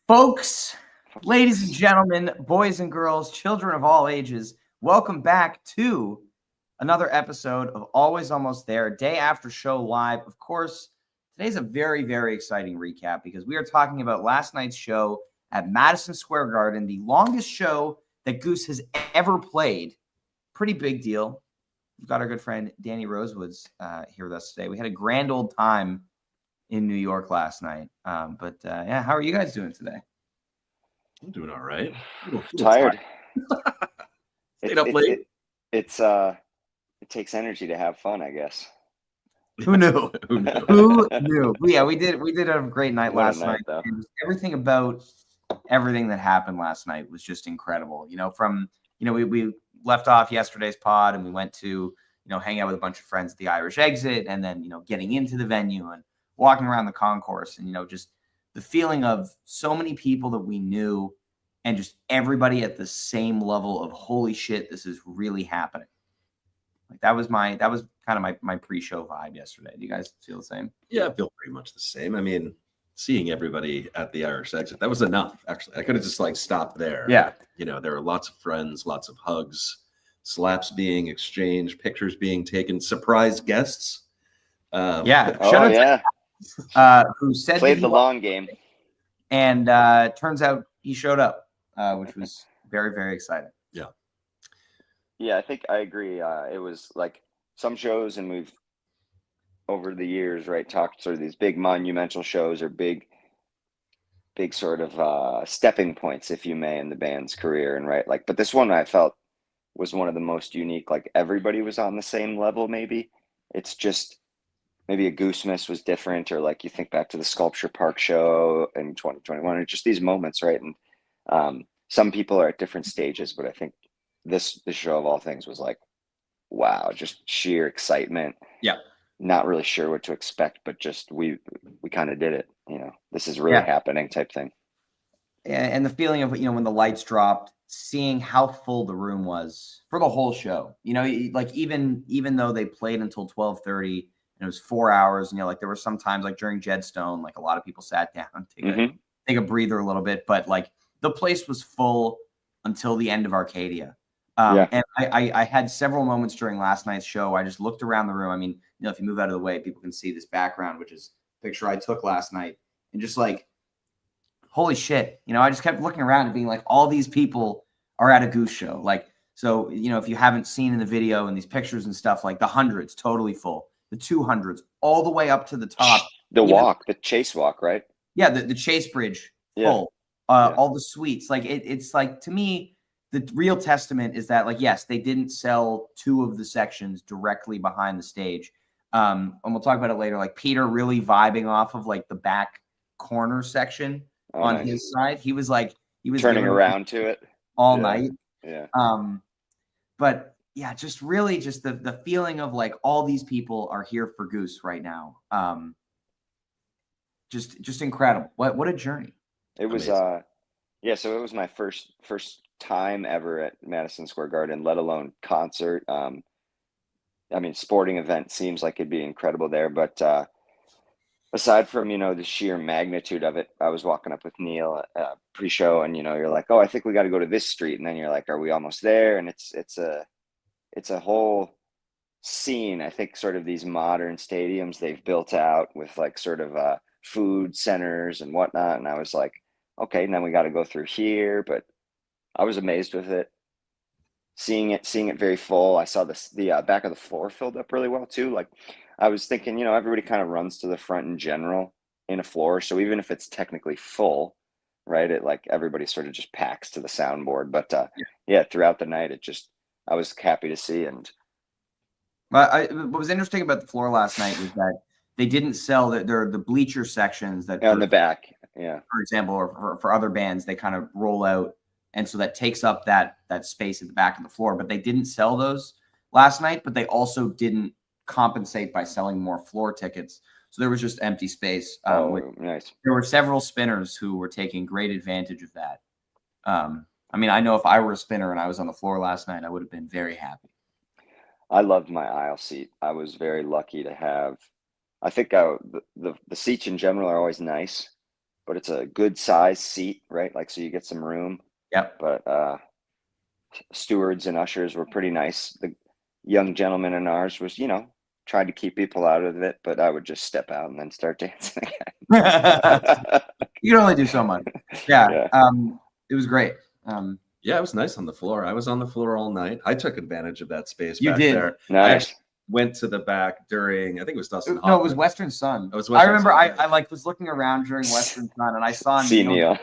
Folks, ladies and gentlemen, boys and girls, children of all ages, welcome back to another episode of Always Almost There, day after show live. Of course, today's a very, very exciting recap because we are talking about last night's show at Madison Square Garden, the longest show that Goose has ever played. Pretty big deal. We've got our good friend Danny Rosewoods here with us today. We had a grand old time in New York last night. Yeah, how are you guys doing today? I'm doing all right. Tired. Stayed up late. It takes energy to have fun, I guess. Who knew? Who knew? Yeah, we did a great night last night. Though. Everything about everything that happened last night was just incredible. We left off yesterday's pod and we went to, hang out with a bunch of friends at the Irish exit, and then, getting into the venue and walking around the concourse, and just the feeling of so many people that we knew and just everybody at the same level of holy shit, this is really happening. Like that was kind of my pre-show vibe yesterday. Do you guys feel the same? Yeah, I feel pretty much the same. I mean, seeing everybody at the Irish exit, that was enough, actually. I could have just stopped there. Yeah. There were lots of friends, lots of hugs, slaps being exchanged, pictures being taken, surprise guests. Who said played the long game, and turns out he showed up, which was very, very exciting. Yeah, I think I agree. It was like some shows, and we've over the years, right, talked sort of these big monumental shows or big sort of stepping points, if you may, in the band's career, and but this one I felt was one of the most unique. Like everybody was on the same level. Maybe it's just. Maybe a Goose miss was different, or you think back to the Sculpture Park show in 2021, or just these moments, right? And some people are at different stages, but I think this show of all things was wow, just sheer excitement. Yeah. Not really sure what to expect, but just we kind of did it. This is really happening type thing. And the feeling of when the lights dropped, seeing how full the room was for the whole show. Even though they played until 12:30. And it was 4 hours, and there were some times during Jed Stone, a lot of people sat down, take a breather a little bit, but the place was full until the end of Arcadia. And I had several moments during last night's show. I just looked around the room. I mean, if you move out of the way, people can see this background, which is a picture I took last night, and just holy shit, I just kept looking around and being all these people are at a Goose show. So, if you haven't seen in the video and these pictures and stuff, the hundreds totally full. The 200s, all the way up to the top. The Chase Walk, right? Yeah, the Chase Bridge, full. All the suites. It's to me, the real testament is that, yes, they didn't sell two of the sections directly behind the stage. And we'll talk about it later. Peter really vibing off of the back corner section on his side. He was turning around to it all night. Yeah. But yeah, just really just the feeling of all these people are here for Goose right now. Just incredible. What a journey. It was so it was my first time ever at Madison Square Garden, let alone concert. I mean, sporting event seems like it'd be incredible there, but aside from the sheer magnitude of it, I was walking up with Neil pre-show, and you're oh, I think we got to go to this street, and then you're are we almost there? And it's a whole scene. I think sort of these modern stadiums they've built out with sort of food centers and whatnot. And I was okay, and then we got to go through here. But I was amazed with it. Seeing it very full. I saw the back of the floor filled up really well too. I was thinking, everybody kind of runs to the front in general in a floor. So even if it's technically full, right, it everybody sort of just packs to the soundboard. But throughout the night, I was happy to see. And what was interesting about the floor last night was that they didn't sell the bleacher sections that on the back. Yeah. For example, or for other bands, they kind of roll out. And so that takes up that space at the back of the floor. But they didn't sell those last night, but they also didn't compensate by selling more floor tickets. So there was just empty space. Nice. There were several spinners who were taking great advantage of that. I mean, I know if I were a spinner and I was on the floor last night, I would have been very happy. I loved my aisle seat. I was very lucky to have. I think the seats in general are always nice, but it's a good size seat, right? Like, so you get some room. Yep. But stewards and ushers were pretty nice. The young gentleman in ours was, tried to keep people out of it, but I would just step out and then start dancing again. You can only do so much. Yeah. Yeah. It was great. Yeah, it was nice on the floor. I was on the floor all night. I took advantage of that space You back did. there. I Nice. actually went to the back during, I think it was Dustin No, it Hoffman. was Western Sun. It was I Western remember Sun, I like was looking around during Western Sun and I saw See Neil Neil.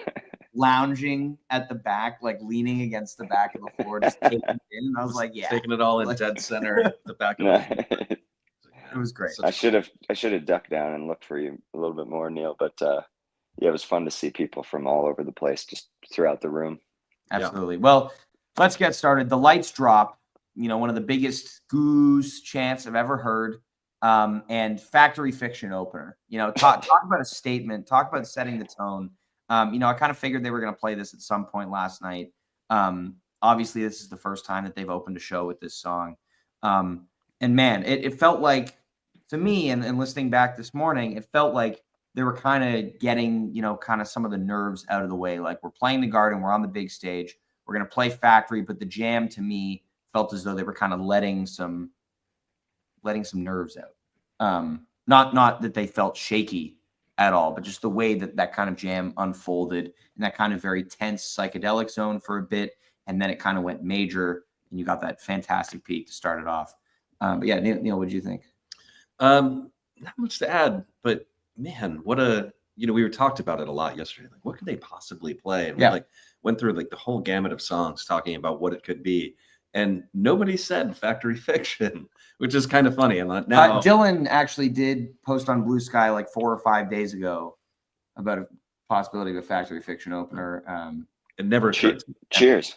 lounging at the back, like leaning against the back of the floor, just taking it in. And I was like, yeah, taking it all in Like- dead center, the back of the floor. No. it was great. I should have ducked down and looked for you a little bit more, Neil. But yeah, it was fun to see people from all over the place just throughout the room. Absolutely. Well, let's get started. The lights drop, one of the biggest Goose chants I've ever heard. And Factory Fiction opener. Talk about a statement, talk about setting the tone. I kind of figured they were going to play this at some point last night. Obviously, this is the first time that they've opened a show with this song. And man, it felt like, to me, and listening back this morning, it felt like they were kind of getting, kind of some of the nerves out of the way. Like, we're playing the Garden, we're on the big stage, we're going to play Factory, but the jam, to me, felt as though they were kind of letting some nerves out. Not that they felt shaky at all, but just the way that kind of jam unfolded in that kind of very tense psychedelic zone for a bit, and then it kind of went major, and you got that fantastic peak to start it off. But yeah, Neil, what did you think? Not much to add, but man, we talked about it a lot yesterday. Like, what could they possibly play? And we went through like the whole gamut of songs talking about what it could be. And nobody said Factory Fiction, which is kind of funny. And now Dylan actually did post on Blue Sky like 4 or 5 days ago about a possibility of a Factory Fiction opener. It never occurred to me. Cheers.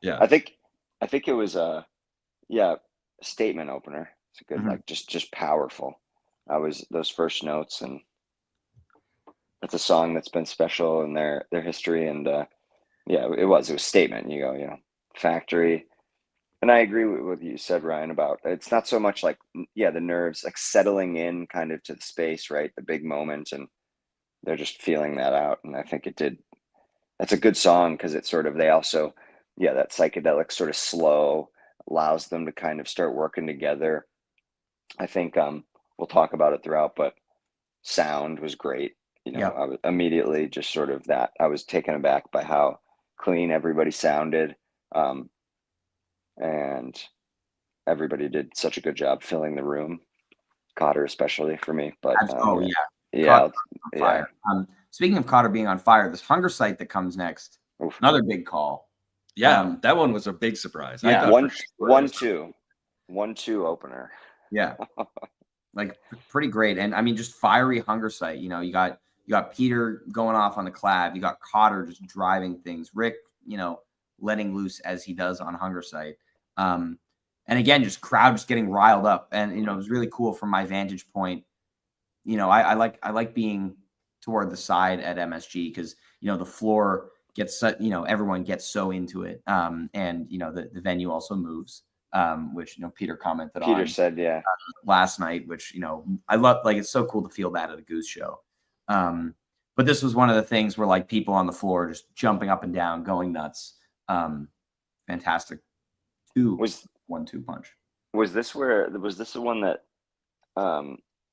Yeah. I think it was a statement opener. It's a good, like just powerful. Those first notes, and it's a song that's been special in their history. And it was statement. You go, Factory. And I agree with what you said, Ryan, about it's not so much like, the nerves, like settling in kind of to the space, right? The big moment, and they're just feeling that out. And I think it did. That's a good song because it's sort of, they also, that psychedelic sort of slow allows them to kind of start working together. I think we'll talk about it throughout, but sound was great. I was immediately just sort of that. I was taken aback by how clean everybody sounded. And everybody did such a good job filling the room. Cotter, especially for me. But fire. Speaking of Cotter being on fire, this Hunger Site that comes next, another big call. Yeah, that one was a big surprise. Yeah, 1-2 opener. Yeah, like pretty great, and I mean, just fiery Hunger Site. You got Peter going off on the clav. You got Cotter just driving things. Rick, letting loose as he does on Hunger Site. And again, just crowd just getting riled up. And, it was really cool from my vantage point. I like being toward the side at MSG because, the floor gets, everyone gets so into it. And, the venue also moves, which, Peter commented on. Peter said, last night, which, I love, like, it's so cool to feel that at a Goose show. But this was one of the things where like people on the floor just jumping up and down, going nuts. Fantastic. 1-2 punch. Was this the one that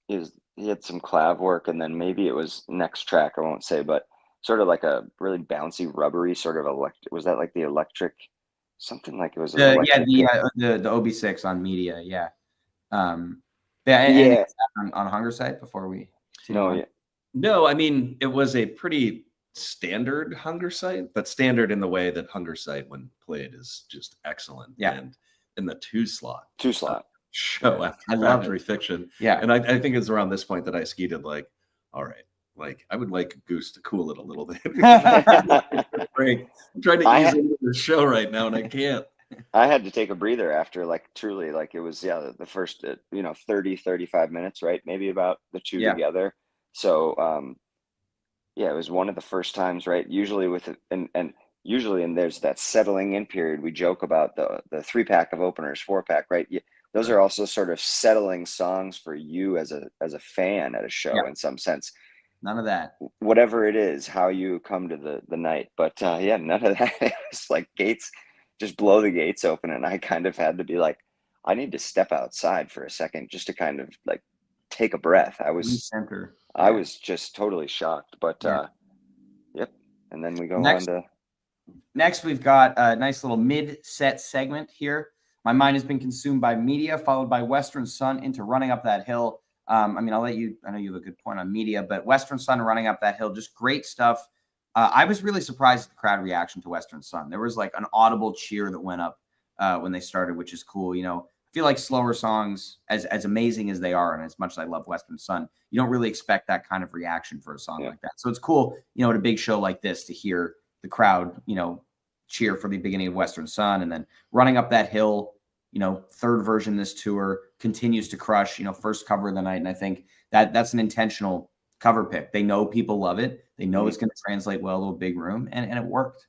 he had some clav work, and then maybe it was next track, I won't say, but sort of like a really bouncy, rubbery sort of was that like the electric, something like it was the OB6 on media, yeah. On Hunger Site before we No, I mean, it was a pretty standard Hunger Site, but standard in the way that Hunger Site, when played, is just excellent. Yeah. And in the two slot show after Factory Fiction. Yeah. And I think it's around this point that I skeeted like, all right, like I would like Goose to cool it a little bit. Break. I'm trying to ease into the show right now, and I can't. I had to take a breather after, like, truly, like, it was the first 30-35 minutes, right? Maybe about the two together. So it was one of the first times, right? Usually with it, and there's that settling in period. We joke about the 3-pack of openers, 4-pack, right? Those are also sort of settling songs for you as a fan at a show in some sense. None of that. whatever it is, how you come to the night. But yeah, none of that. It was like gates, just blow the gates open, and I kind of had to be like, I need to step outside for a second just to kind of like take a breath. Recenter. I was just totally shocked. But yep. And then we go on to next. We've got a nice little mid-set segment here. My mind has been consumed by media, followed by Western Sun into Running Up That Hill. I mean, I'll let you, I know you have a good point on media, but Western Sun Running Up That Hill, just great stuff. I was really surprised at the crowd reaction to Western Sun. There was like an audible cheer that went up when they started, which is cool. You know, I feel like slower songs, as amazing as they are, and as much as I love Western Sun, you don't really expect that kind of reaction for a song like that. So it's cool, you know, at a big show like this to hear the crowd, you know, cheer for the beginning of Western Sun, and then Running Up That Hill, you know, third version this tour, continues to crush, you know, first cover of the night. And I think that's an intentional cover pick. They know people love it. They know it's going to translate well to a big room, and it worked.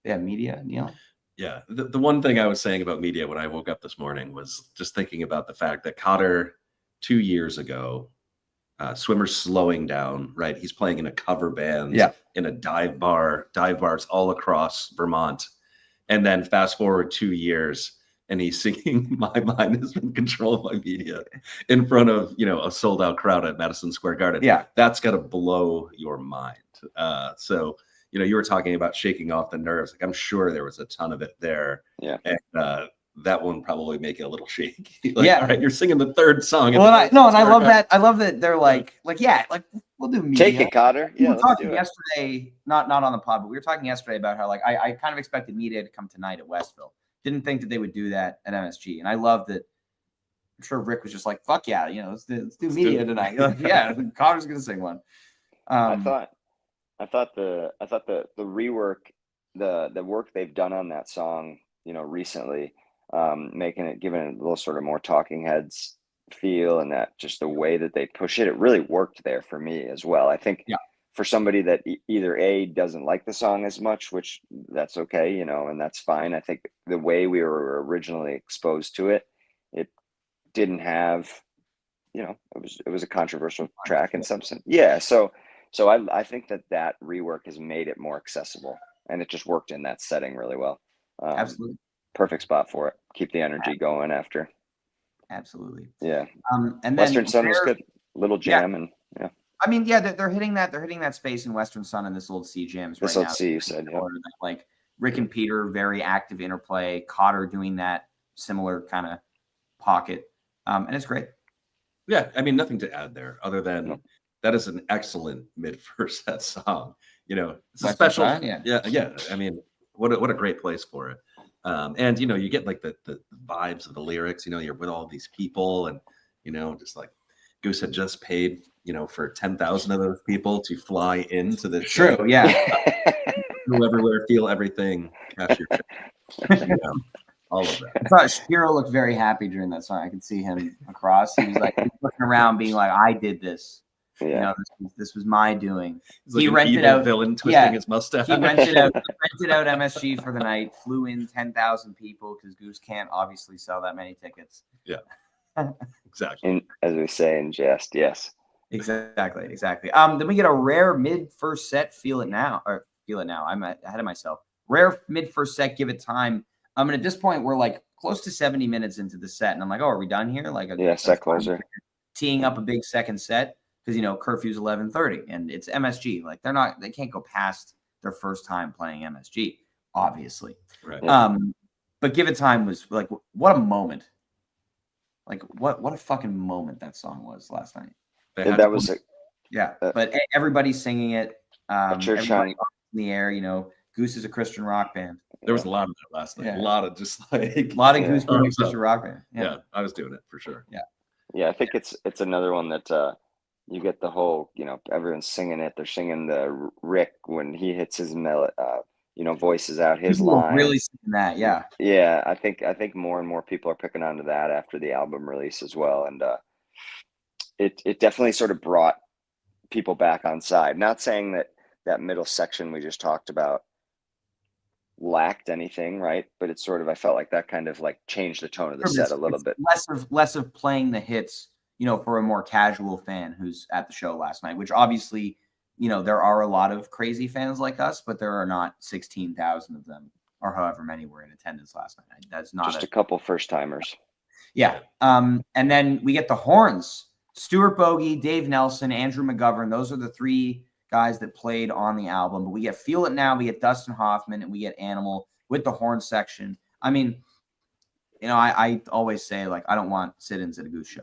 Media, Neil. Yeah. The one thing I was saying about media when I woke up this morning was just thinking about the fact that Cotter 2 years ago, Swimmer's slowing down, right? He's playing in a cover band in a dive bars all across Vermont. And then fast forward 2 years, and he's singing "My Mind Has Been Controlled by Media" in front of, you know, a sold out crowd at Madison Square Garden. Yeah, that's got to blow your mind. So, you know, you were talking about shaking off the nerves. Like, I'm sure there was a ton of it there. Yeah, and that one probably make it a little shaky. Like, all right, you're singing the third song. Well, I love that. I love that they're like we'll do media. Take it, Cotter. Yeah, we were talking yesterday, not on the pod, but we were talking yesterday about how like I kind of expected media to come tonight at Westville. Didn't think that they would do that at MSG, and I love that. I'm sure Rick was just like, "Fuck yeah, you know, let's do media tonight." Like, yeah, Cotter's gonna sing one. I thought the rework, the work they've done on that song, you know, recently, making it, giving it a little sort of more Talking Heads feel, and that just the way that they push it, it really worked there for me as well. I think for somebody that either A, doesn't like the song as much, which that's okay, you know, and that's fine. I think the way we were originally exposed to it, it didn't have, you know, it was a controversial track in some sense. Yeah. So I think that rework has made it more accessible, and it just worked in that setting really well. Absolutely. Perfect spot for it. Keep the energy going after. Absolutely. Yeah. And then Western Sun was good. Little jam and I mean, yeah, they're hitting that space in Western Sun and this old C jams right now. This old C, you said, like Rick and Peter, very active interplay. Cotter doing that similar kind of pocket, and it's great. Yeah, I mean, nothing to add there other than that is an excellent mid-first set song. You know, it's a special. Yeah. I mean, what a great place for it. And you know, you get like the vibes of the lyrics. You know, you're with all these people, and you know, just like Goose had just paid, you know, for 10,000 of those people to fly into the show. True, yeah. Go everywhere, feel everything, cash your check. You know, all of that. I thought Shapiro looked very happy during that song. I could see him across. He was like looking around, being like, "I did this. Yeah. You know, this was my doing." He rented out villain twisting his mustache. He rented out MSG for the night. Flew in 10,000 people because Goose can't obviously sell that many tickets. Yeah, exactly. As we say in jest, yes. Exactly. Then we get a rare mid first set. Feel it now. I'm ahead of myself. Rare mid first set. Give it time. And at this point, we're like close to 70 minutes into the set, and I'm like, "Oh, are we done here?" Like, set closer. Teeing up a big second set because you know curfew's 11:30, and it's MSG. Like they can't go past their first time playing MSG, obviously. Right. But Give It Time was like, what a moment. Like what a fucking moment that song was last night. That was but everybody's singing it. Everybody in the air, you know. Goose is a Christian rock band. There was a lot of that last night. Yeah. A lot of just like a lot of Goose being a Christian rock band. Yeah, I was doing it for sure. Yeah, I think it's another one that you get the whole, you know, everyone's singing it. They're singing the Rick when he hits his voices out his line. Really singing that, yeah. Yeah, I think more and more people are picking onto that after the album release as well, and it definitely sort of brought people back on side. Not saying that middle section we just talked about lacked anything, right? But it's sort of, I felt like that kind of like changed the tone of the set a little bit. Less of playing the hits, for a more casual fan who's at the show last night, which obviously, there are a lot of crazy fans like us, but there are not 16,000 of them or however many were in attendance last night. That's not just a couple first timers. Yeah. And then we get the horns. Stuart Bogey, Dave Nelson, Andrew McGovern. Those are the three guys that played on the album. But we get Feel It Now, we get Dustin Hoffman, and we get Animal with the horn section. I mean, I always say, like, I don't want sit-ins at a Goose show.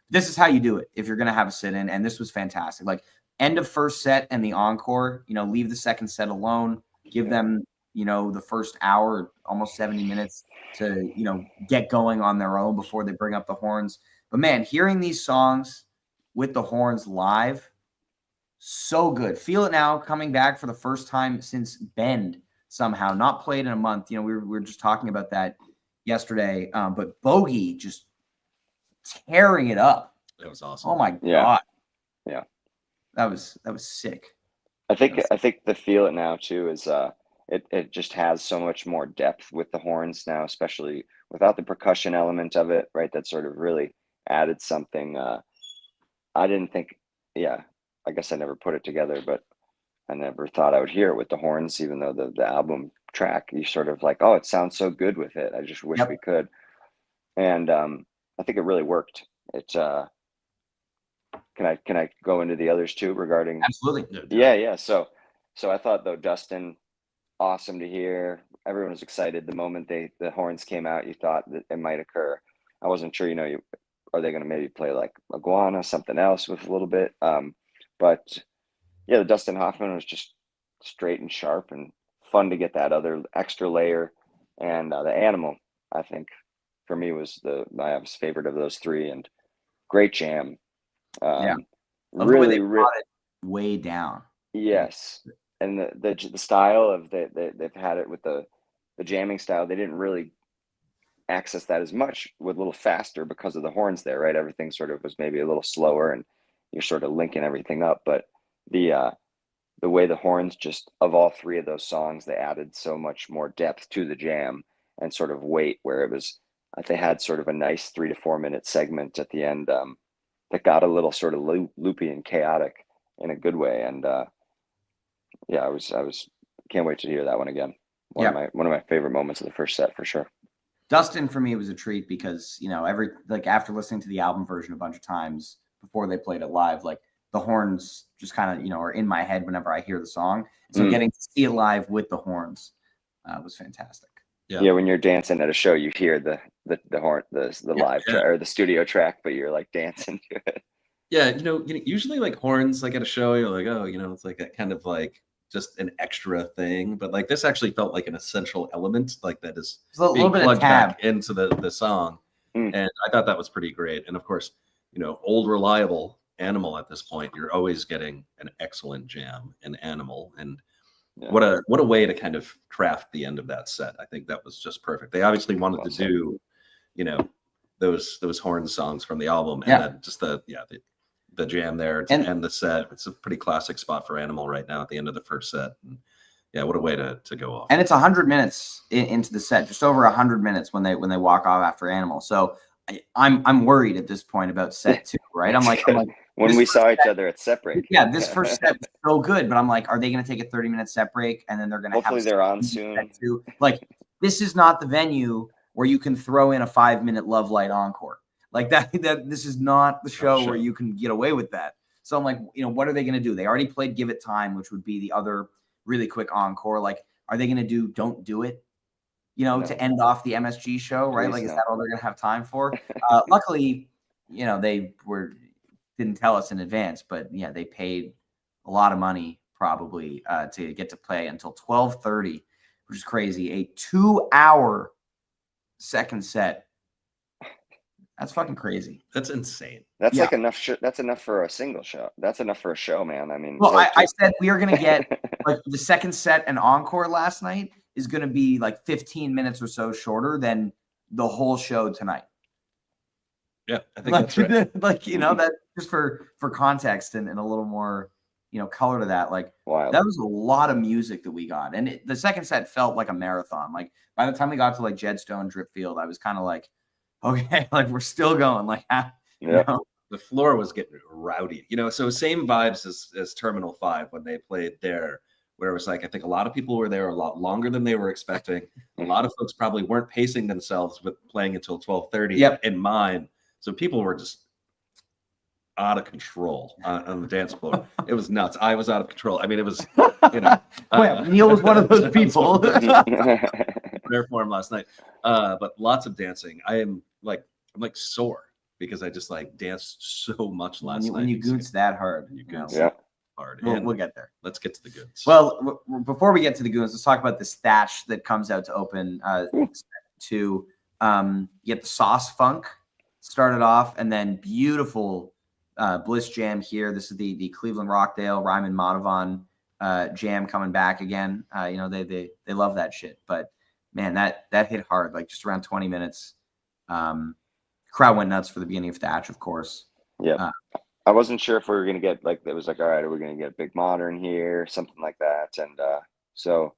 This is how you do it if you're going to have a sit-in. And this was fantastic. Like, end of first set and the encore, leave the second set alone. Give them, the first hour, almost 70 minutes to, get going on their own before they bring up the horns. But, man, hearing these songs with the horns live, so good. Feel It Now coming back for the first time since Bend somehow, not played in a month. We were just talking about that yesterday. But Bogey just tearing it up. That was awesome. Oh, my God. Yeah. That was sick. I think the Feel It Now, too, is it just has so much more depth with the horns now, especially without the percussion element of it, right? That sort of really added something. I didn't think, I guess I never put it together, but I never thought I would hear it with the horns, even though the album track, you sort of like, oh, it sounds so good with it. I just wish we could. And I think it really worked. It's can I go into the others too regarding? Absolutely. Yeah. So I thought, though, Dustin, awesome to hear. Everyone was excited the moment the horns came out. You thought that it might occur. I wasn't sure, are they going to maybe play like Iguana, something else with a little bit? But yeah, the Dustin Hoffman was just straight and sharp and fun to get that other extra layer. And the Animal, I think, for me was my favorite of those three, and great jam. Really brought it way down. Yes. And the style of they've had it with the jamming style. They didn't really access that as much, with a little faster because of the horns there, right? Everything sort of was maybe a little slower, and you're sort of linking everything up. But the way the horns, just of all three of those songs, they added so much more depth to the jam and sort of weight, where it was, they had sort of a nice 3 to 4 minute segment at the end that got a little sort of loopy and chaotic in a good way. And I was can't wait to hear that one again. One of my favorite moments of the first set, for sure. Dustin, for me, was a treat because, after listening to the album version a bunch of times before they played it live, like, the horns just kind of, are in my head whenever I hear the song. So getting to see it live with the horns was fantastic. Yeah, when you're dancing at a show, you hear the horn, the live track or the studio track, but you're like dancing to it. Yeah, usually like horns, like at a show, you're like, oh, it's like a kind of like just an extra thing, but like this actually felt like an essential element, like that is being plugged back into the song. And I thought that was pretty great. And of course, old reliable Animal at this point, you're always getting an excellent jam in Animal. And what a way to kind of craft the end of that set. I think that was just perfect. They obviously wanted to do, those horn songs from the album, and then just the jam there to end the set. It's a pretty classic spot for Animal right now at the end of the first set. And what a way to go off. And it's 100 minutes into the set, just over 100 minutes when they walk off after Animal. So I'm worried at this point about set 2, right? I'm like when we saw each other at set break. Yeah, this first set was so good, but I'm like, are they going to take a 30-minute set break and then they're going to hopefully they're on soon? Like, this is not the venue where you can throw in a 5-minute Love Light encore. Like that this is not the show where you can get away with that. So I'm like, what are they going to do? They already played Give It Time, which would be the other really quick encore. Like, are they going to do Don't Do It, to end off the MSG show, right? Please, like, is that all they're going to have time for? Luckily, they didn't tell us in advance, but they paid a lot of money probably to get to play until 12:30, which is crazy. A 2-hour second set. That's fucking crazy. That's insane. That's like enough. That's enough for a single show. That's enough for a show, man. I mean, well, I said we are going to get like the second set and encore last night is going to be like 15 minutes or so shorter than the whole show tonight. Yeah, I think that's right. That just for context and a little more, color to that. Like, wild. That was a lot of music that we got. And the second set felt like a marathon. Like, by the time we got to like Jed Stone, Dripfield, I was kind of like, okay, like we're still going. Like, Yeah. The floor was getting rowdy, so same vibes as Terminal 5 when they played there, where it was like, I think a lot of people were there a lot longer than they were expecting. A lot of folks probably weren't pacing themselves with playing until 12:30 in mind. So people were just out of control on the dance floor. It was nuts. I was out of control. I mean, it was, Well, Neil was one of those people. There for him last night. But lots of dancing. I'm like sore because I just like danced so much last night. When you goons that hard. Hard. We'll get there. Let's get to the Goons. Well, before we get to the Goons, let's talk about this thatch that comes out to open to get the sauce funk started off, and then beautiful Bliss jam here. This is the Cleveland Rockdale Ryman Madhavan jam coming back again. They love that shit, but man, that hit hard, like just around 20 minutes. Crowd went nuts for the beginning of thatch, of course. Yeah. I wasn't sure if we were going to get like, it was like, all right, are we going to get a big modern here, something like that. And so,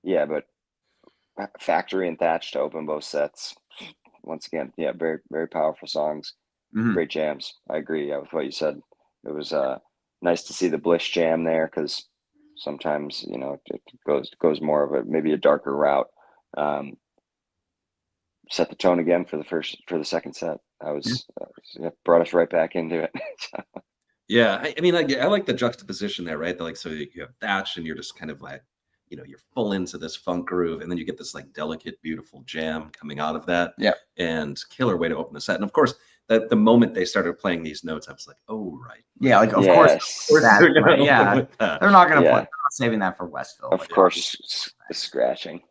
yeah, but Factory and Thatch to open both sets. Once again, yeah, very, very powerful songs, great jams. I agree with what you said. It was nice to see the Bliss jam there, because sometimes, it goes more of maybe a darker route. Set the tone again for the second set. Brought us right back into it. Yeah, I mean, I like the juxtaposition there, right? So you have thatch, and you're just kind of like, you're full into this funk groove, and then you get this like delicate, beautiful jam coming out of that. Yeah, and killer way to open the set. And of course, that the moment they started playing these notes, I was like, oh right, yeah, like of course they're not going to play. Saving that for Westville. Of course, the scratching.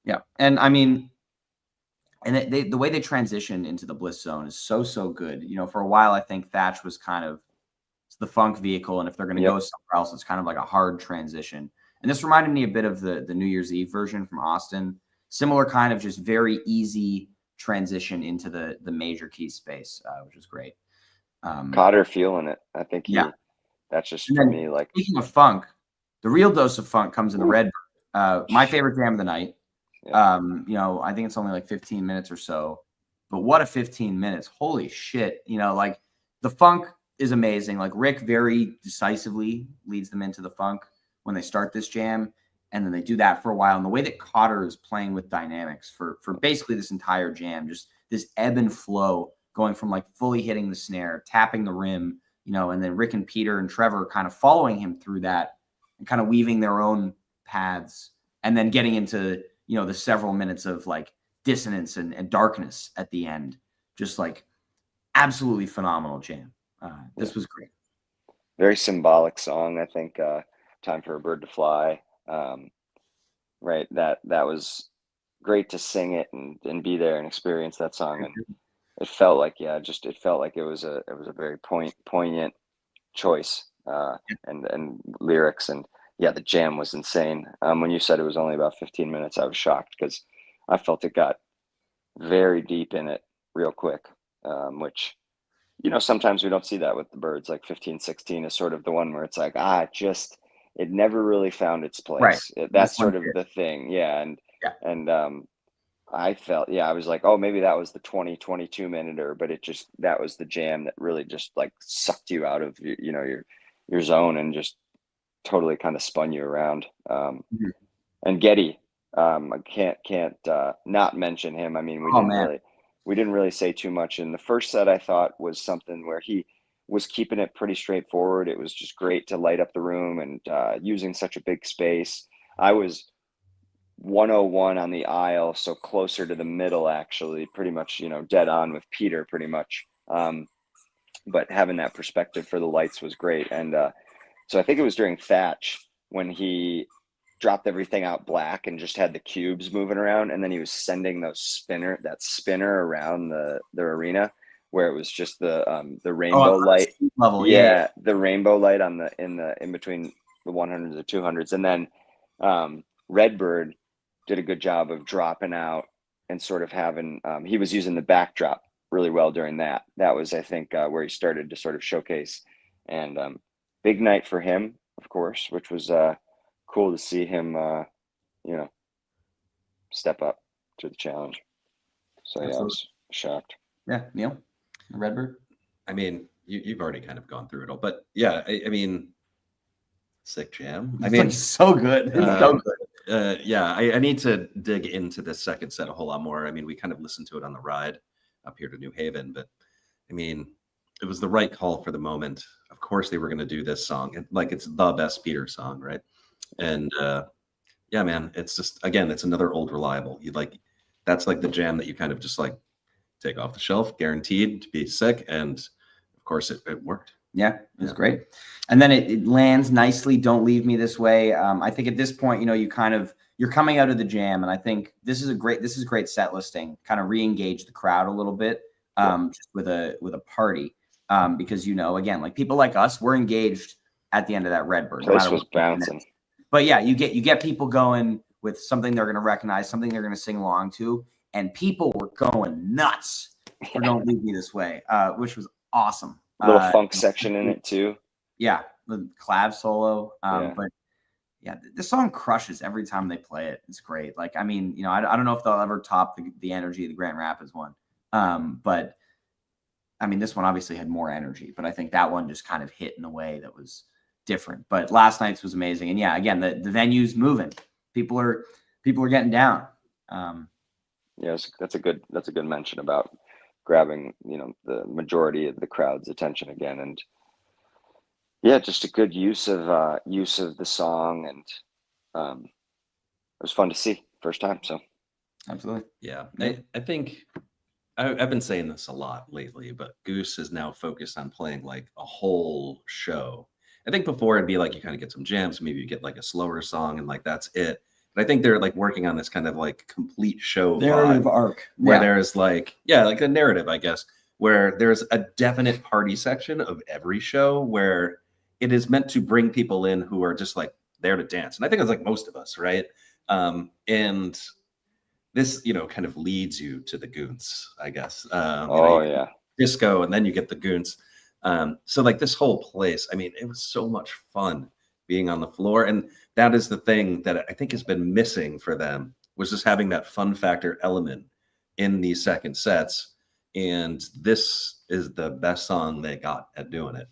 Yeah, and I mean. And the way they transitioned into the Bliss zone is so good. For a while, I think Thatch was kind of the funk vehicle, and if they're going to go somewhere else, it's kind of like a hard transition. And this reminded me a bit of the New Year's Eve version from Austin. Similar kind of just very easy transition into the major key space, which is great. Cotter feeling it. I think that's just for me. Like, speaking of funk, the real dose of funk comes in the Redbird. My favorite jam of the night. I think it's only like 15 minutes or so, but what a 15 minutes. Holy shit. Like the funk is amazing. Like Rick very decisively leads them into the funk when they start this jam, and then they do that for a while. And the way that Cotter is playing with dynamics for basically this entire jam, just this ebb and flow going from like fully hitting the snare, tapping the rim, and then Rick and Peter and Trevor kind of following him through that and kind of weaving their own paths, and then getting into the several minutes of like dissonance and darkness at the end. Just like absolutely phenomenal jam. This was great. Very symbolic song, I think. Time for a Bird to Fly. Right. That was great to sing it and be there and experience that song. And it felt like, it felt like it was a very poignant choice, and lyrics, and the jam was insane. When you said it was only about 15 minutes, I was shocked, because I felt it got very deep in it real quick, which, sometimes we don't see that with the Birds. Like 15, 16 is sort of the one where it's like, it never really found its place. Right. That's sort of the thing. Yeah. And I felt, I was like, oh, maybe that was the 20, 22 minute, but that was the jam that really just like sucked you out of your zone and just totally kind of spun you around. And Getty, I can't not mention him. I mean, we didn't really say too much in the first set. I thought was something where he was keeping it pretty straightforward. It was just great to light up the room, and using such a big space. I was 101 on the aisle, so closer to the middle, actually, pretty much, dead on with Peter, pretty much. But having that perspective for the lights was great. And so I think it was during Thatch when he dropped everything out black and just had the cubes moving around, and then he was sending that spinner around the arena, where it was just the rainbow light level. The rainbow light in between the 100s or 200s, and then Redbird did a good job of dropping out and sort of having he was using the backdrop really well during that. That was, I think, where he started to sort of showcase. And big night for him, of course, which was cool to see him, step up to the challenge. So I was shocked. Yeah, Neil. Redbird. I mean, you've already kind of gone through it all, but yeah, I mean, sick jam. I mean, so good. So good. Yeah, I need to dig into this second set a whole lot more. I mean, we kind of listened to it on the ride up here to New Haven, but I mean, it was the right call for the moment. Of course, they were going to do this song, like it's the best Peter song, right? And yeah, man, it's just again, it's another old reliable. You like that's like the jam that you kind of just like take off the shelf, guaranteed to be sick, and of course, it worked. Yeah, it was great. And then it lands nicely. Don't Leave Me This Way. I think at this point, you know, you're coming out of the jam, and I think this is great set listing. Kind of re-engage the crowd a little bit, just with a party, because you know, again, like people like us, we're engaged at the end of that Redbird. Place was bouncing. But yeah, you get people going with something they're going to recognize, something they're going to sing along to, and people were going nuts for Don't Leave Me This Way, which was awesome. Little funk section in it too. Yeah, the clav solo. But yeah, the song crushes every time they play it. It's great. Like, I mean, you know, I don't know if they'll ever top the energy of the Grand Rapids one. But I mean, this one obviously had more energy, but I think that one just kind of hit in a way that was different. But last night's was amazing. And yeah, again, the venue's moving. People are getting down. Yes, that's a good mention about grabbing, you know, the majority of the crowd's attention again. And yeah, just a good use of the song, and it was fun to see first time. So absolutely. Yeah. I think I've been saying this a lot lately, but Goose is now focused on playing like a whole show. I think before it'd be like you kind of get some jams, maybe you get like a slower song and like that's it. But I think they're like working on this kind of like complete show narrative arc where there's like, like a narrative, I guess, where there's a definite party section of every show where it is meant to bring people in who are just like there to dance. And I think it's like most of us, right? And this, you know, kind of leads you to the Goons, I guess. Yeah. Disco, and then you get the Goons. So like this whole place, I mean, it was so much fun being on the floor. And that is the thing that I think has been missing for them, was just having that fun factor element in these second sets. And this is the best song they got at doing it.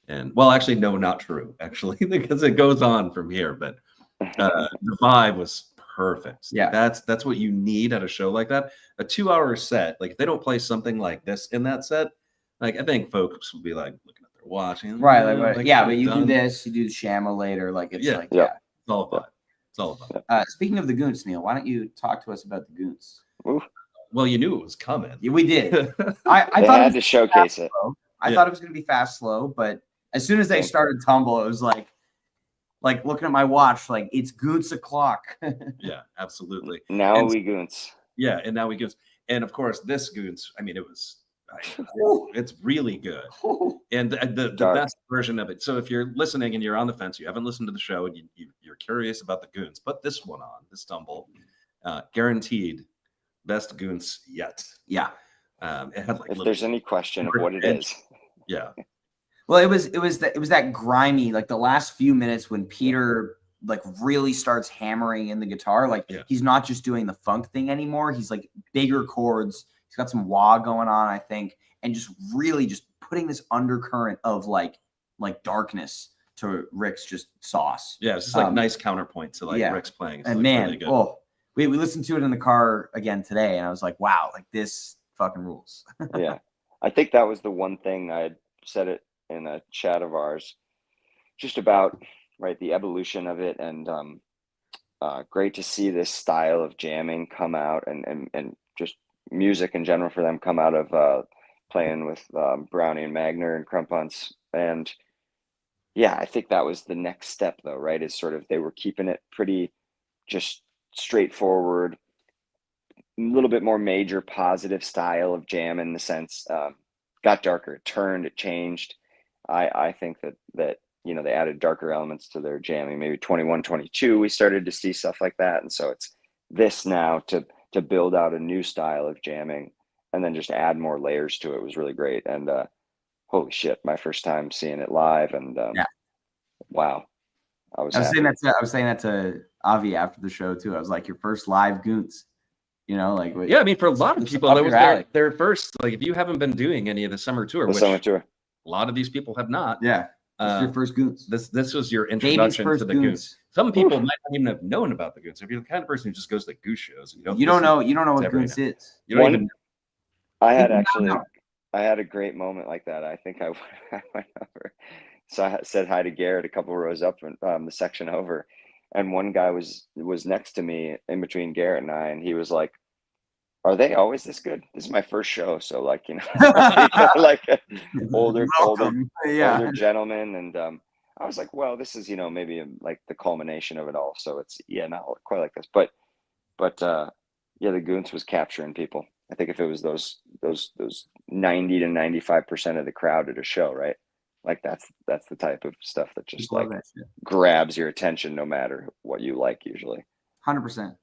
And well, actually, no, not true, actually, because it goes on from here. But the vibe was perfect. Yeah, that's what you need at a show like that. A 2-hour set, like if they don't play something like this in that set, like I think folks will be like looking at their watch, right? Like yeah, but you do this, you do the Shama later, like it's like it's all about. It's all about. Speaking of the Goons, Neil, why don't you talk to us about the Goons? Oof. Well, you knew it was coming. Yeah, we did. I thought it had to showcase it. I thought it was going to be fast, slow, but as soon as they started Tumble, it was like looking at my watch, like it's Goons o'clock. Yeah, absolutely. Now we Goons. Yeah, and now we Goons. And of course, this Goons, I mean, it's really good. And the best version of it. So if you're listening and you're on the fence, you haven't listened to the show, and you're curious about the Goons, put this one on, this Tumble. Guaranteed best Goons yet. Yeah. It had like if there's any question of what it is. Yeah. Well, it was that grimy, like the last few minutes when Peter like really starts hammering in the guitar. Like he's not just doing the funk thing anymore. He's like bigger chords. He's got some wah going on, I think, and just really just putting this undercurrent of like darkness to Rick's just sauce. Yeah, it's just like nice counterpoint to like Rick's playing. It's and like man, really good. We listened to it in the car again today, and I was like, wow, like this fucking rules. Yeah, I think that was the one thing I had said it in a chat of ours, just about the evolution of it, and great to see this style of jamming come out, and just music in general for them come out of playing with Brownie and Magner and Crumpons. And yeah, I think that was the next step though, right? Is sort of they were keeping it pretty just straightforward, a little bit more major positive style of jam in the sense, got darker, it turned, it changed. I think that you know, they added darker elements to their jamming. Maybe 21, 22, we started to see stuff like that. And so it's this now to build out a new style of jamming and then just add more layers to it was really great. And holy shit, my first time seeing it live, and wow. I was saying that to Avi after the show too. I was like, your first live Goons. You know, like yeah, I mean, for a lot of it's people, up that was your alley. their first. Like, if you haven't been doing any of the summer tour, The which summer tour. a lot of these people have not. Yeah, this is your first Goons. This was your Baby's introduction first to the Goons. Goons. Some people might not even have known about the Goons. If you're the kind of person who just goes to Goose shows, and You don't know what everything Goons now. is. You don't even. I had People actually, don't know. I had a great moment like that. I think I went over, so I said hi to Garrett a couple rows up from the section over, and one guy was next to me in between Garrett and I, and he was like, "Are they always this good? This is my first show, so like like older gentleman." And I was like, "Well, this is maybe like the culmination of it all. So it's not quite like this, but yeah, the Goons was capturing people. I think if it was those 90 to 95% of the crowd at a show, right? Like that's the type of stuff that just like grabs your attention no matter what you like usually. 100%.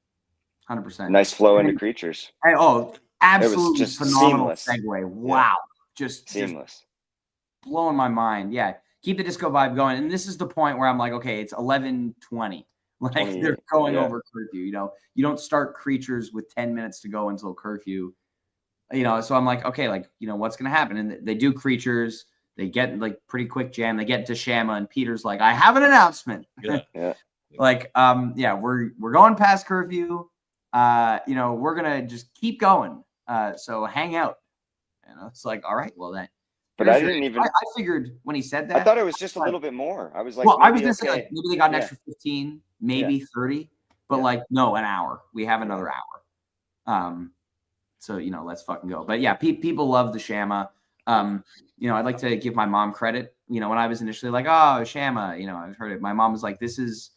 100%. Nice flow into Creatures. Absolutely just phenomenal seamless. segue. Wow. Just seamless. Blowing my mind. Yeah. Keep the disco vibe going. And this is the point where I'm like, okay, it's 11:20. Like they're going over curfew, you don't start Creatures with 10 minutes to go until curfew, so I'm like, okay, like, what's going to happen? And they do Creatures, they get like pretty quick jam. They get to Shama and Peter's like, I have an announcement. Like, we're going past curfew. We're going to just keep going. So hang out. It's like, all right, well then. But I didn't even. I figured when he said that, I thought it was just a little bit more. I was like, well, I was gonna say like maybe they got an extra 15, maybe 30, but like no, an hour. We have another hour. So let's fucking go. But yeah, people love the Shama. I'd like to give my mom credit. When I was initially like, oh, Shama, I've heard it. My mom was like, this is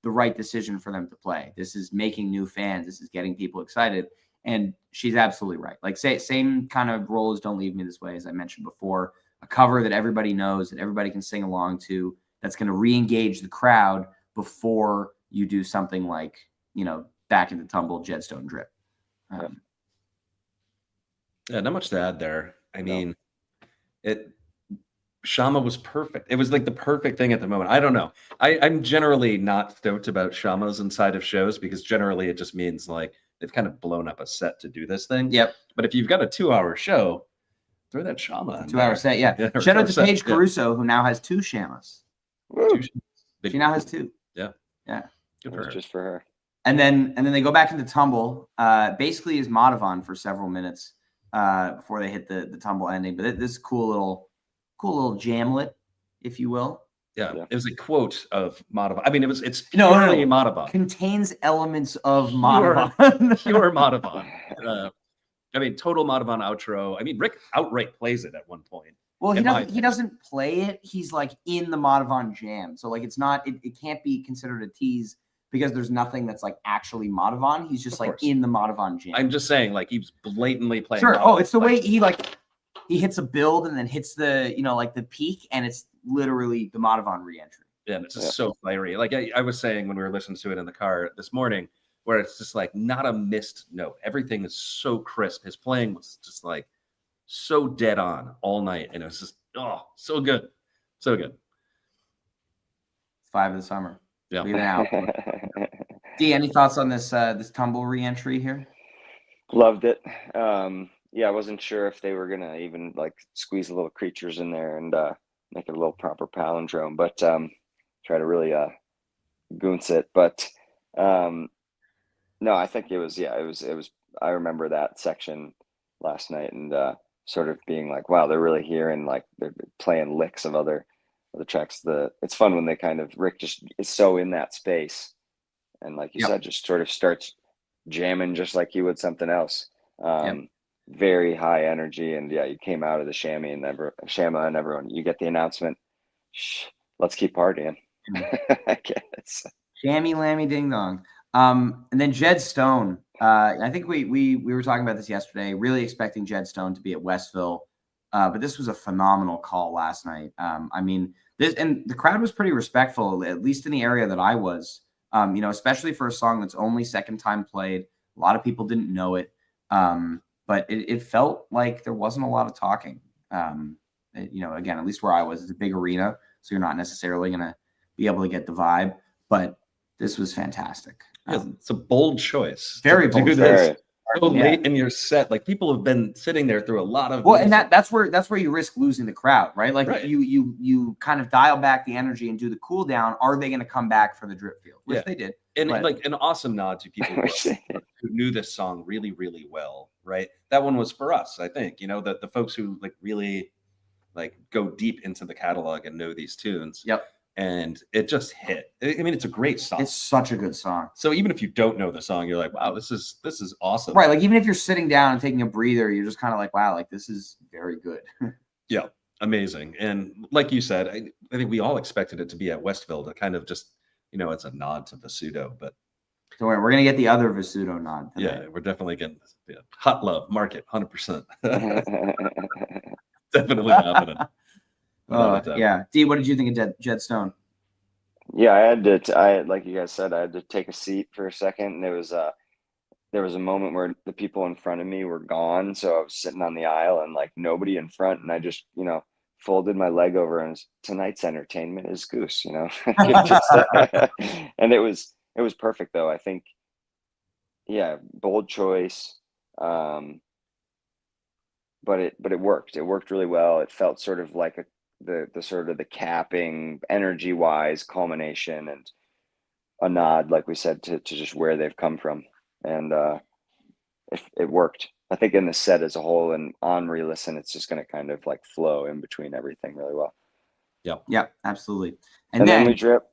the right decision for them to play. This is making new fans. This is getting people excited. And she's absolutely right. Like same kind of role as Don't Leave Me This Way, as I mentioned before, a cover that everybody knows, that everybody can sing along to, that's going to re-engage the crowd before you do something like, Back in the Tumble, Jed Stone Drip. Not much to add there. I mean, Shama was perfect. It was like the perfect thing at the moment. I don't know. I'm generally not stoked about Shamas inside of shows because generally it just means like, they've kind of blown up a set to do this thing. Yep. But if you've got a 2-hour show, throw that Shama in 2-hour set, yeah. Shout out to Paige Caruso, who now has 2 Shamas. She now has 2. Yeah. Yeah. Good for her. Just for her. And then they go back into Tumble, basically is Madhavan for several minutes before they hit the Tumble ending. But this cool little jamlet, if you will. Yeah, it was a quote of Madhavan. I mean, it's purely Madhavan. Contains elements of Madhavan. Pure Madhavan. I mean, total Madhavan outro. I mean, Rick outright plays it at one point. Well, he doesn't play it. He's like in the Madhavan jam. So like it's not, it can't be considered a tease because there's nothing that's like actually Madhavan. He's just like in the Madhavan jam. I'm just saying, like he's blatantly playing. Sure. Madhavan. It's the way he hits a build and then hits the, like the peak, and it's literally the Madhavan re-entry. Yeah, and it's just so fiery. Like I was saying when we were listening to it in the car this morning, where it's just like not a missed note. Everything is so crisp. His playing was just like so dead on all night, and it was just so good, so good. 5 of the summer. Yeah. Leave it out. D, any thoughts on this Tumble re-entry here? Loved it. I wasn't sure if they were gonna even like squeeze a little Creatures in there and make it a little proper palindrome, but try to really goonce it. But no, I think it was I remember that section last night and sort of being like, wow, they're really here and like they're playing licks of other tracks. It's fun when they kind of Rick just is so in that space and like you said, just sort of starts jamming just like you would something else. Very high energy, and you came out of the Shama and everyone, you get the announcement, let's keep partying. I guess. Shammy lammy ding dong. And then Jed Stone. I think we were talking about this yesterday, really expecting Jed Stone to be at Westville. But this was a phenomenal call last night. I mean, and the crowd was pretty respectful, at least in the area that I was, especially for a song that's only second time played. A lot of people didn't know it. But it felt like there wasn't a lot of talking. Again, at least where I was, it's a big arena, so you're not necessarily going to be able to get the vibe. But this was fantastic. It's a bold choice. Very bold. Very so late in your set. Like people have been sitting there through a lot of and that's where you risk losing the crowd, right? Like right. you kind of dial back the energy and do the cool down. Are they going to come back for the drip field? Which they did. And like an awesome nod to people who knew this song really, really well, right? That one was for us, I think. You know, the folks who like really like go deep into the catalog and know these tunes. Yep. And it just hit. I mean, it's a great song. It's such a good song. So even if you don't know the song, you're like, wow, this is awesome. Right. Like even if you're sitting down and taking a breather, you're just kind of like, wow, like this is very good. Yeah. Amazing. And like you said, I think we all expected it to be at Westville to kind of just, you know, it's a nod to Visudo, but don't worry, we're going to get the other Visudo nod tonight. Yeah, we're definitely getting hot love market 100%. Definitely happening. Yeah. D, what did you think of Jed Stone? Yeah, I like you guys said, I had to take a seat for a second, and there was a moment where the people in front of me were gone, so I was sitting on the aisle and like nobody in front, and I just, you know, folded my leg over, and tonight's entertainment is Goose, you know. And it was perfect though. I think, yeah, bold choice, but it worked. It worked really well. It felt sort of like the sort of the capping energy wise culmination and a nod, like we said, to just where they've come from, and it worked. I think in the set as a whole and on re-listen, it's just going to kind of like flow in between everything really well. Yeah, absolutely. And then we drip.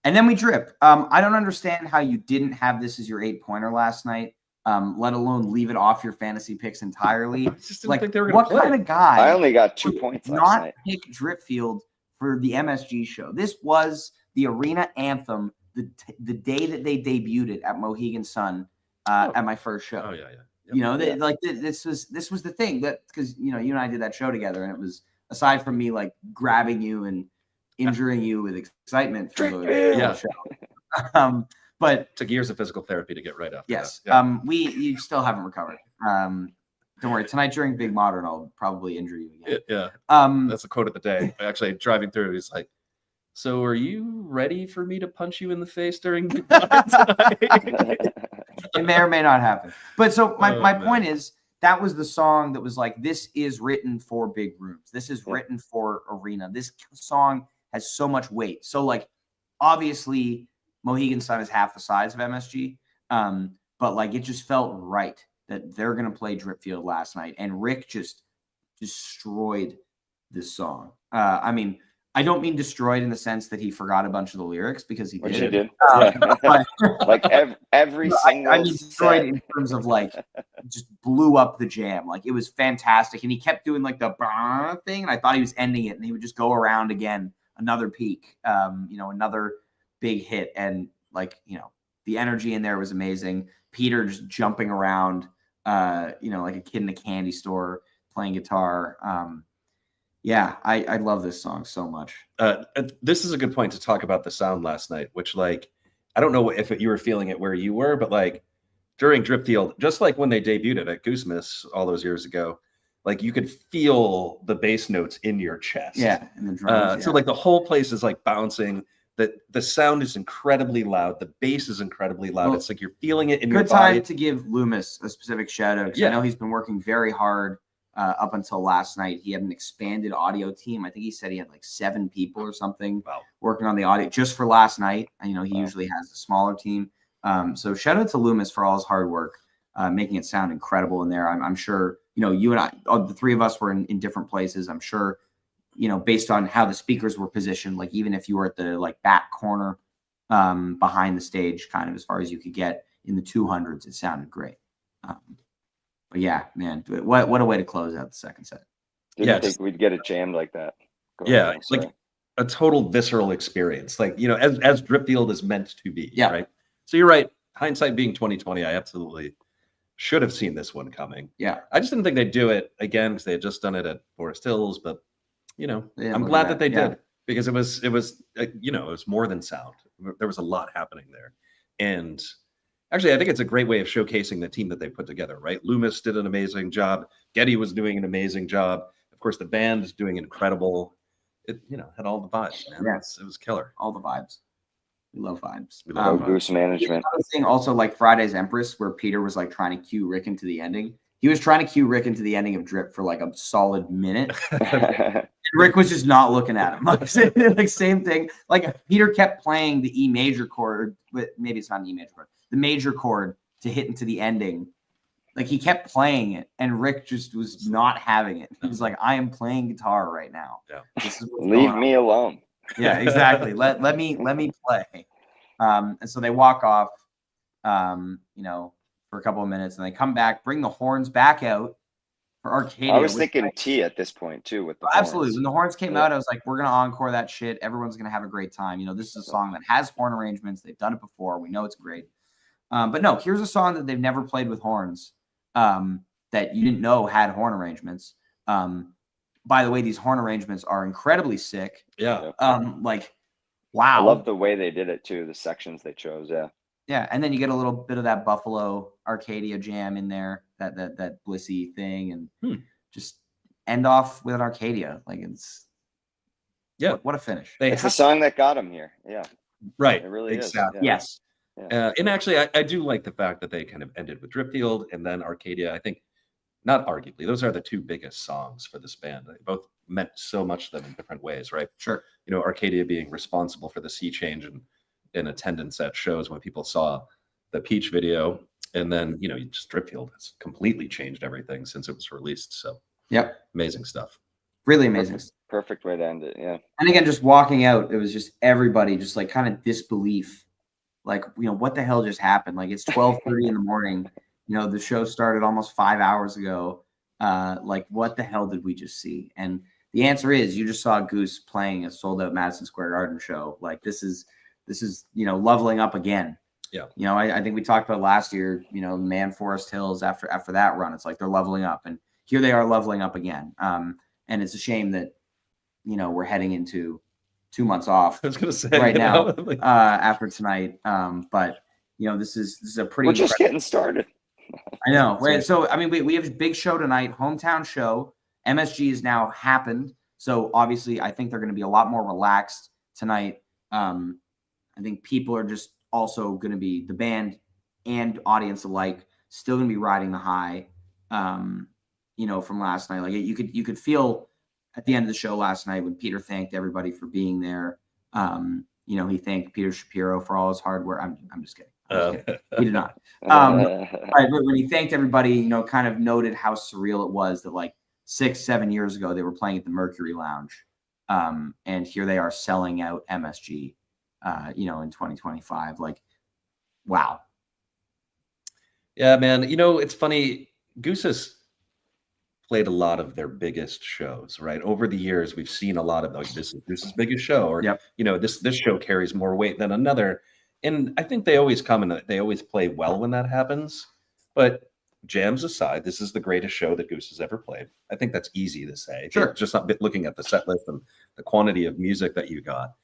I don't understand how you didn't have this as your 8-pointer last night, let alone leave it off your fantasy picks entirely. I just didn't think they were what kind of guy? I only got 2 points last night. Not pick drip field for the MSG show. This was the arena anthem the day that they debuted it at Mohegan Sun at my first show. Oh yeah. Yep. You know, this was the thing that, because you know, you and I did that show together, and it was, aside from me like grabbing you and injuring you with excitement for the show. But took years of physical therapy to get right after yes. that. You still haven't recovered. Don't worry. Tonight during Big Modern, I'll probably injure you again. Yeah. That's a quote of the day. Actually, driving through, he's like, "So, are you ready for me to punch you in the face during Big Modern tonight?" It may or may not happen. But so my point is, that was the song that was like, this is written for big rooms. This is written for arena. This song has so much weight. So like, obviously, Mohegan Sun is half the size of MSG, but like it just felt right that they're going to play Drip Field last night, and Rick just destroyed this song. I mean, I don't mean destroyed in the sense that he forgot a bunch of the lyrics, because he did. Which he did. But, like every single. I mean, destroyed in terms of like just blew up the jam. Like it was fantastic, and he kept doing like the thing, and I thought he was ending it, and he would just go around again, another peak, another big hit, and like, you know, the energy in there was amazing. Peter just jumping around, like a kid in a candy store playing guitar. I love this song so much. This is a good point to talk about the sound last night, which, like, I don't know if you were feeling it where you were, but like during Drip Field, just like when they debuted it at Goose Miss all those years ago, like you could feel the bass notes in your chest. Yeah, and the drums. So like the whole place is like bouncing. The sound is incredibly loud. The bass is incredibly loud. Well, it's like you're feeling it in your body. Good time to give Loomis a specific shout out. I know he's been working very hard up until last night. He had an expanded audio team. I think he said he had like 7 people or something working on the audio just for last night. And, you know, he usually has a smaller team. So shout out to Loomis for all his hard work, making it sound incredible in there. I'm sure, you know, you and I, the three of us were in different places. I'm sure, you know, based on how the speakers were positioned, like even if you were at the like back corner behind the stage, kind of as far as you could get in the 200s, it sounded great. But yeah, man, what a way to close out the second set. Didn't think we'd get it jammed like that. It's like a total visceral experience, like, you know, as Drip Field is meant to be. Yeah. Right. So you're right. Hindsight being 2020, I absolutely should have seen this one coming. Yeah. I just didn't think they'd do it again because they had just done it at Forest Hills, but you know, I'm glad that they did, because it was more than sound. There was a lot happening there. And actually, I think it's a great way of showcasing the team that they put together, right? Loomis did an amazing job. Getty was doing an amazing job. Of course, the band is doing incredible. It, you know, had all the vibes, man. Yeah. It was killer. All the vibes. We love vibes. We love Goose management. Thing also like Friday's Empress, where Peter was like trying to cue Rick into the ending. He was trying to cue Rick into the ending of Drip for like a solid minute. And Rick was just not looking at him. Like same thing. Like Peter kept playing the E major chord, but maybe it's not an E major chord, the major chord to hit into the ending. Like he kept playing it, and Rick just was not having it. He was like, "I am playing guitar right now. Yeah. This is what's Leave going me on." alone. Yeah, exactly. Let me play. And so they walk off, for a couple of minutes, and they come back, bring the horns back out for Arcadia. I was thinking T at this point too with the absolutely. horns. When the horns came out, I was like, we're gonna encore that shit. Everyone's gonna have a great time. This is a song that has horn arrangements. They've done it before. We know it's great. But no, here's a song that they've never played with horns. That you didn't know had horn arrangements. By the way, these horn arrangements are incredibly sick. Yeah. Like, wow. I love the way they did it too. The sections they chose. Yeah. Yeah, and then you get a little bit of that Buffalo Arcadia jam in there, that blissy thing, and just end off with an Arcadia. Like it's what a finish. It's the song that got him here. Yeah. Right. It really exactly. is. Yeah. Yes. Yeah. And actually, I do like the fact that they kind of ended with Dripfield and then Arcadia. I think, not arguably, those are the two biggest songs for this band. They both meant so much to them in different ways, right? Sure. Arcadia being responsible for the sea change and in attendance at shows when people saw the Peach video, and then just Dripfield has completely changed everything since it was released. So yep, amazing stuff. Really amazing. Perfect way to end it. Yeah. And again, just walking out, it was just everybody just like kind of disbelief. Like, what the hell just happened? Like it's 12:30 in the morning. The show started almost 5 hours ago. Like what the hell did we just see? And the answer is you just saw Goose playing a sold out Madison Square Garden show. Like this is leveling up again. Yeah. I think we talked about last year, Man Forest Hills after that run. It's like they're leveling up, and here they are leveling up again. And it's a shame that, we're heading into 2 months off. I was going to say right now after tonight. But this is a pretty. We're just getting started. I know. So I mean, we have a big show tonight, hometown show. MSG has now happened, so obviously I think they're going to be a lot more relaxed tonight. I think people are just also going to be, the band and audience alike, still going to be riding the high, from last night. Like you could feel at the end of the show last night when Peter thanked everybody for being there. He thanked Peter Shapiro for all his hard work. I'm just kidding. He did not. Right, when he thanked everybody, kind of noted how surreal it was that like 6-7 years ago they were playing at the Mercury Lounge, and here they are selling out MSG, in 2025. Like, wow. Yeah, man. It's funny. Goose has played a lot of their biggest shows, right? Over the years, we've seen a lot of like this is Goose's biggest show, or this show carries more weight than another. And I think they always come and they always play well when that happens. But jams aside, this is the greatest show that Goose has ever played. I think that's easy to say. Sure. Just not looking at the set list and the quantity of music that you got.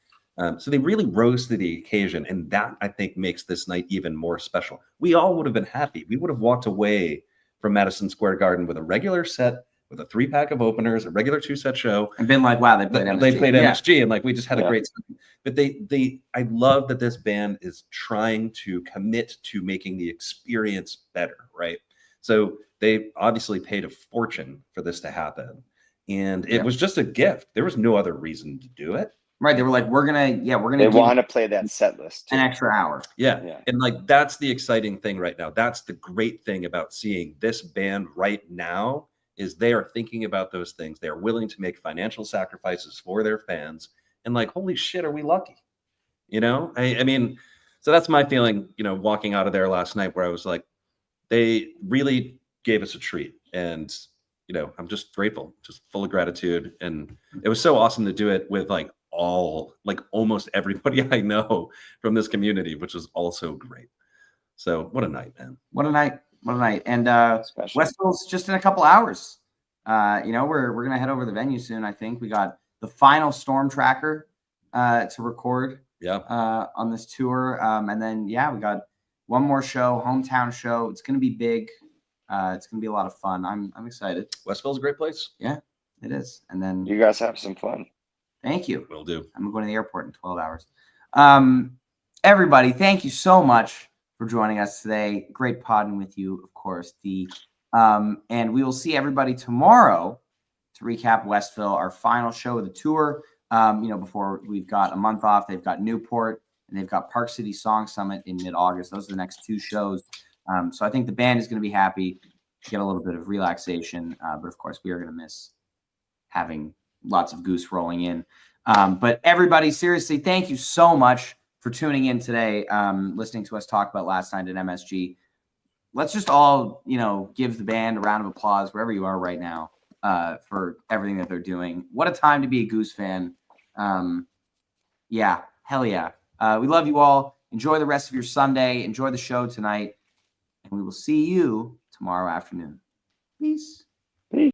So they really rose to the occasion. And that, I think, makes this night even more special. We all would have been happy. We would have walked away from Madison Square Garden with a regular set, with a 3-pack of openers, a regular 2-set show, and been like, wow, they played MSG. They played MSG, and like we just had a great time. But I love that this band is trying to commit to making the experience better, right? So they obviously paid a fortune for this to happen, and it was just a gift. There was no other reason to do it. Right. They were like, we're gonna. They want to play that set list too. An extra hour. Yeah. And like that's the exciting thing right now. That's the great thing about seeing this band right now, is they are thinking about those things. They are willing to make financial sacrifices for their fans. And like, holy shit, are we lucky? I mean, so that's my feeling, walking out of there last night, where I was like, they really gave us a treat. And, I'm just grateful, just full of gratitude. And it was so awesome to do it with like almost everybody I know from this community, which was also great. So what a night, man. What a night. And Westville's just in a couple hours. We're gonna head over to the venue soon. I think we got the final Storm Tracker to record on this tour. And then we got one more show, hometown show. It's gonna be big. It's gonna be a lot of fun. I'm excited. Westville's a great place. Yeah, it is. And then you guys have some fun. Thank you. Will do. I'm going to the airport in 12 hours. everybody, thank you so much for joining us today. Great podding with you, of course. And we will see everybody tomorrow to recap Westville, our final show of the tour. Before we've got a month off, they've got Newport and they've got Park City Song Summit in mid-August. Those are the next 2 shows. So I think the band is going to be happy to get a little bit of relaxation. But of course, we are going to miss having lots of Goose rolling in. But everybody, seriously, thank you so much for tuning in today, listening to us talk about last night at MSG. Let's just all, give the band a round of applause wherever you are right now for everything that they're doing. What a time to be a Goose fan. Yeah, hell yeah. We love you all. Enjoy the rest of your Sunday. Enjoy the show tonight. And we will see you tomorrow afternoon. Peace.